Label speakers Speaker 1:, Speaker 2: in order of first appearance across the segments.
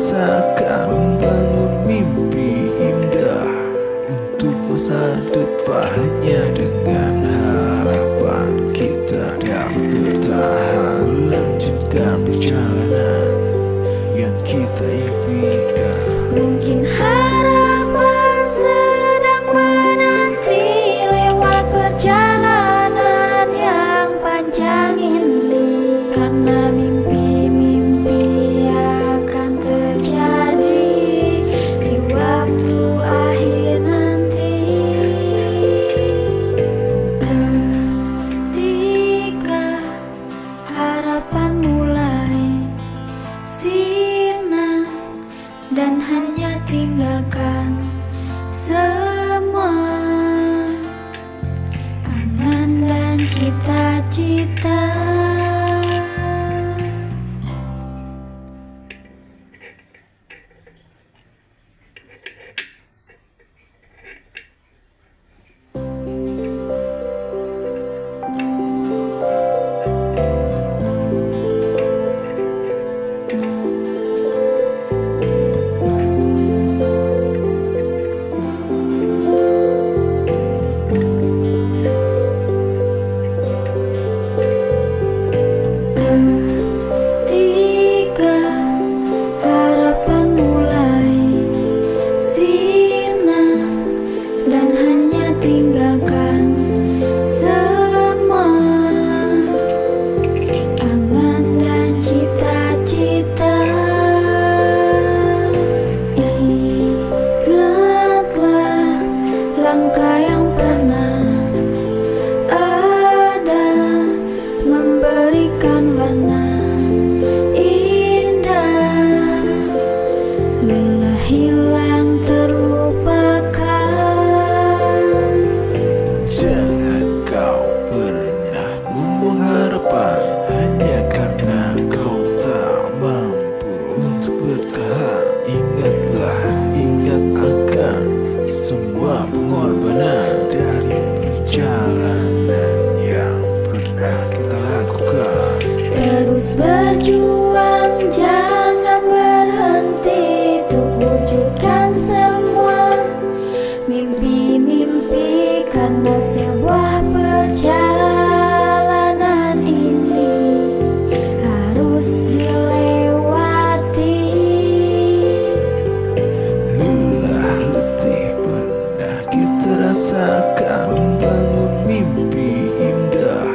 Speaker 1: rasakan membangun mimpi indah untuk masa depannya. Dengan harapan kita dapat bertahan, melanjutkan perjalanan yang kita impikan.
Speaker 2: Mungkin harapan sedang menanti lewat perjalanan yang panjang ini, karena mimpi-mimpi akan terjadi di waktu akhir nanti. Ketika harapan mulai sirna dan hanya tinggalkan semua angan dan cita-cita. Ketika harapan mulai sirna dan hanya tinggalkan semua angan dan cita-cita. Ingatlah langkah yang pernah ada, memberikan warna indah, lelah hilang terlupakan.
Speaker 1: Jangan kau pernah membuang harapan hanya karena kau tak mampu untuk bertahan. Ingatlah, ingat akan semua pengorbanan dari perjalanan yang pernah kita lakukan.
Speaker 2: Terus berjuang, jangan berhenti untuk wujudkan semua mimpi-mimpi, karena sebuah perjalanan ini harus dilewati.
Speaker 1: Lelah letih pernah kita rasakan membangun mimpi indah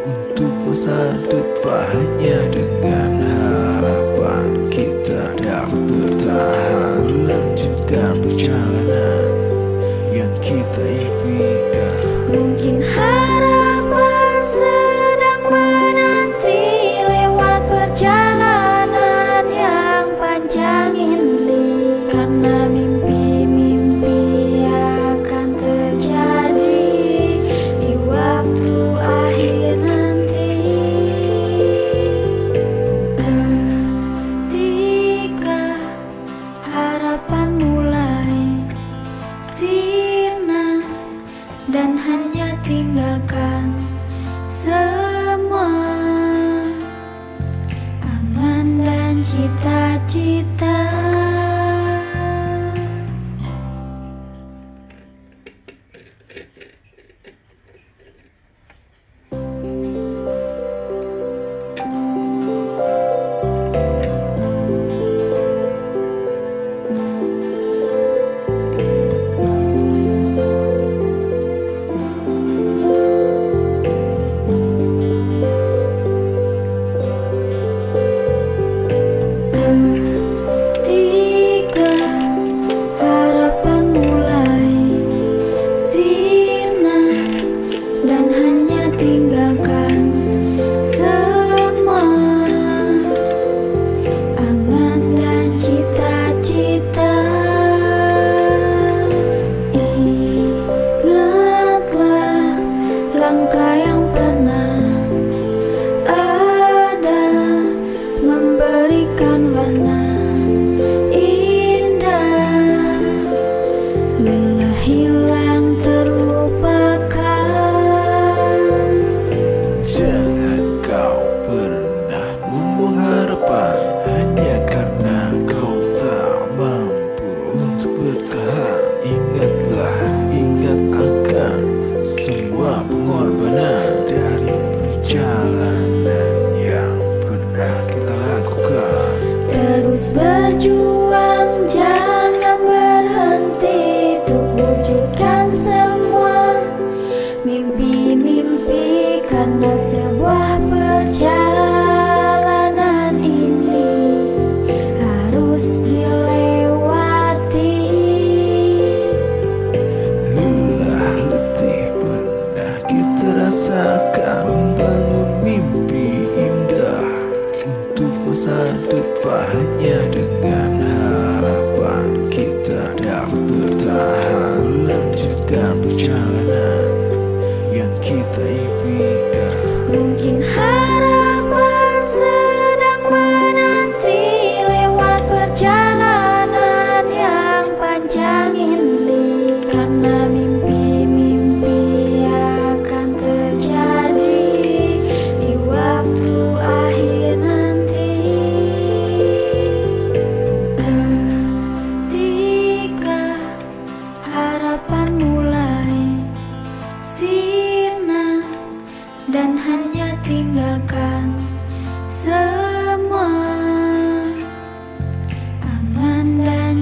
Speaker 1: untuk masa depannya. Dengan harapan kita dapat bertahan, melanjutkan perjalanan yang kita impikan.
Speaker 2: Mungkin harapan sedang menanti lewat perjalanan yang panjang ini, karena mimpi-mimpi akan terjadi di waktu akhir nanti. Ketika harapan mulai sirna dan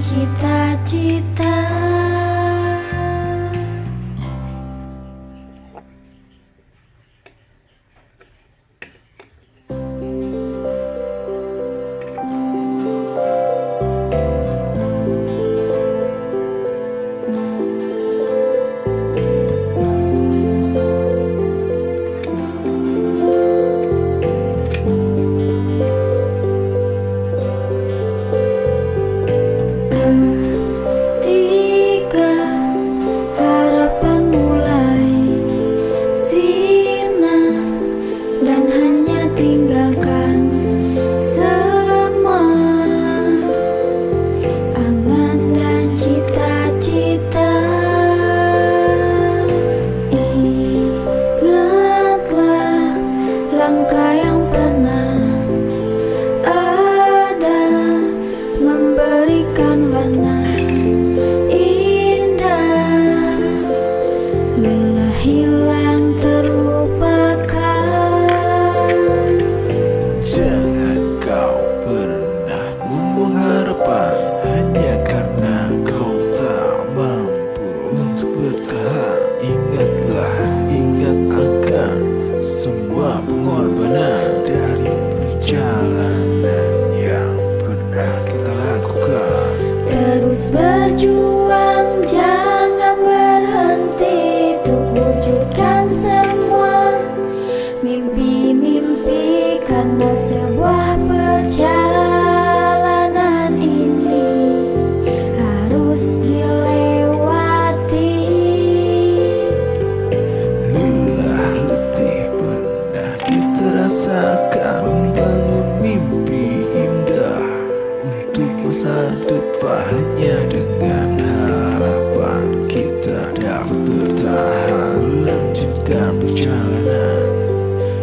Speaker 2: cita-cita. Ketika harapan mulai sirna dan hanya tinggalkan semua angan dan cita-cita. Ingatlah langkah yang pernah ada, memberikan warna indah, lelah hilang terlupakan.
Speaker 1: Jangan kau pernah membuang harapan hanya karena kau tak mampu untuk bertahan. Ingatlah, ingat akan semua pengorbanan dari perjalanan yang pernah kita lakukan.
Speaker 2: Terus berjuang, jangan berhenti untuk wujudkan semua mimpi-mimpi, karena sebuah perjalanan ini harus dilewati.
Speaker 1: Lelah letih pernah kita rasakan, membangun mimpi indah untuk masa depan. Hanya dengan harapan kita dapat bertahan, melanjutkan perjalanan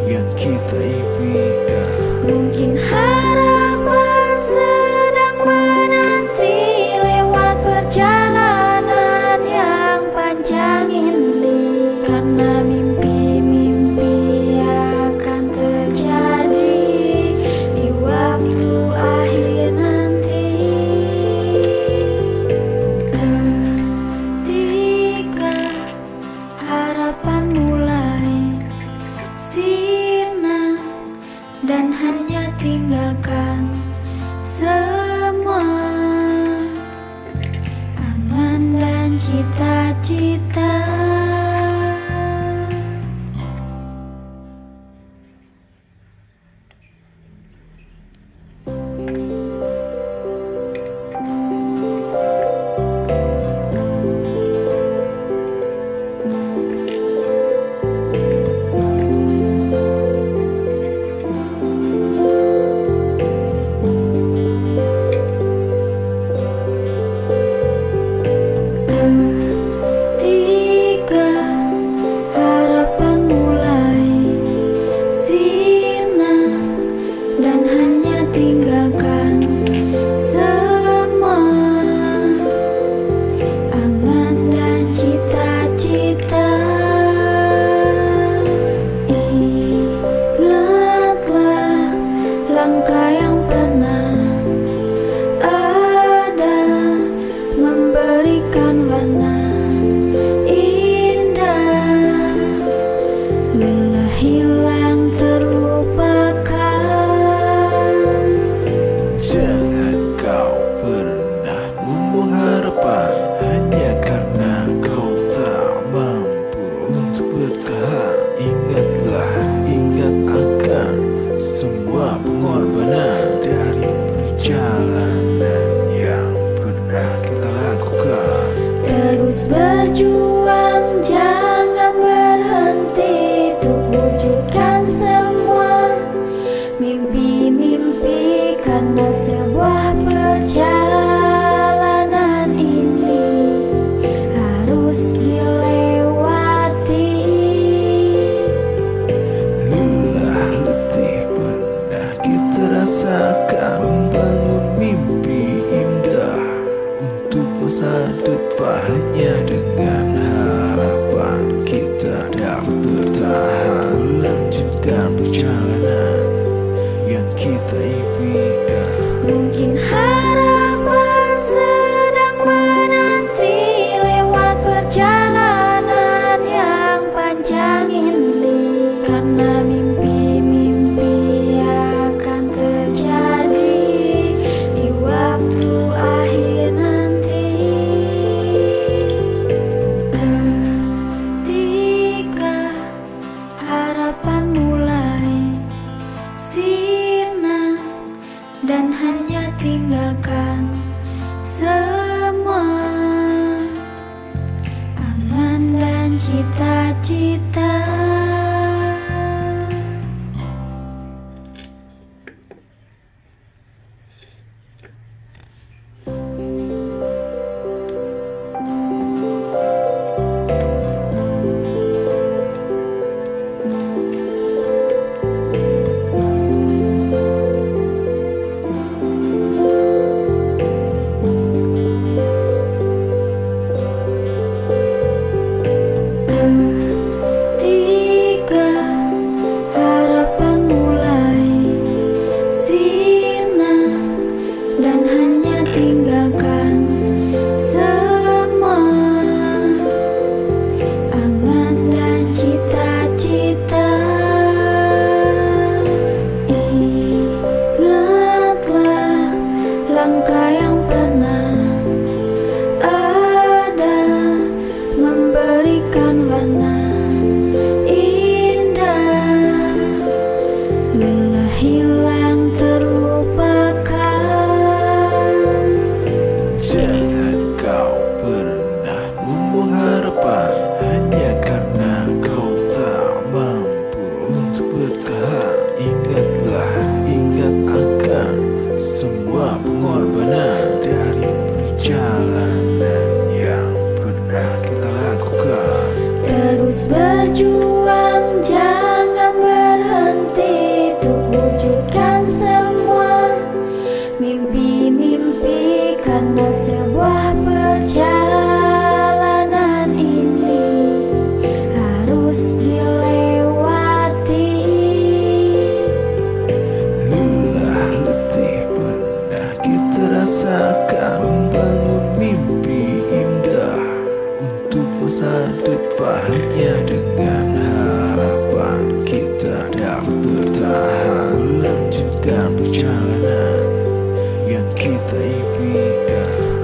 Speaker 1: yang kita impikan.
Speaker 2: Mungkin harapan sedang menanti lewat perjalanan yang panjang ini, karena mimpi-mimpi akan terjadi di waktu akhir nanti. Ketika harapan mulai sirna dan hanya tinggal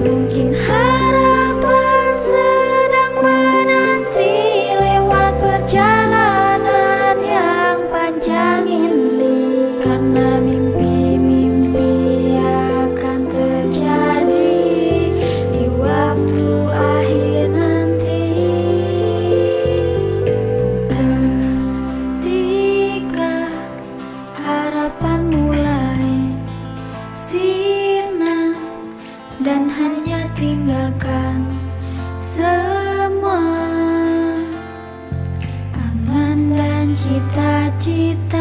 Speaker 2: Mungkin harapan sedang menanti lewat perjalanan yang panjang ini. Karena mimpi-mimpi akan terjadi di waktu akhir nanti. Ketika harapan mulai sirna dan hanya tinggalkan semua angan dan cita-cita.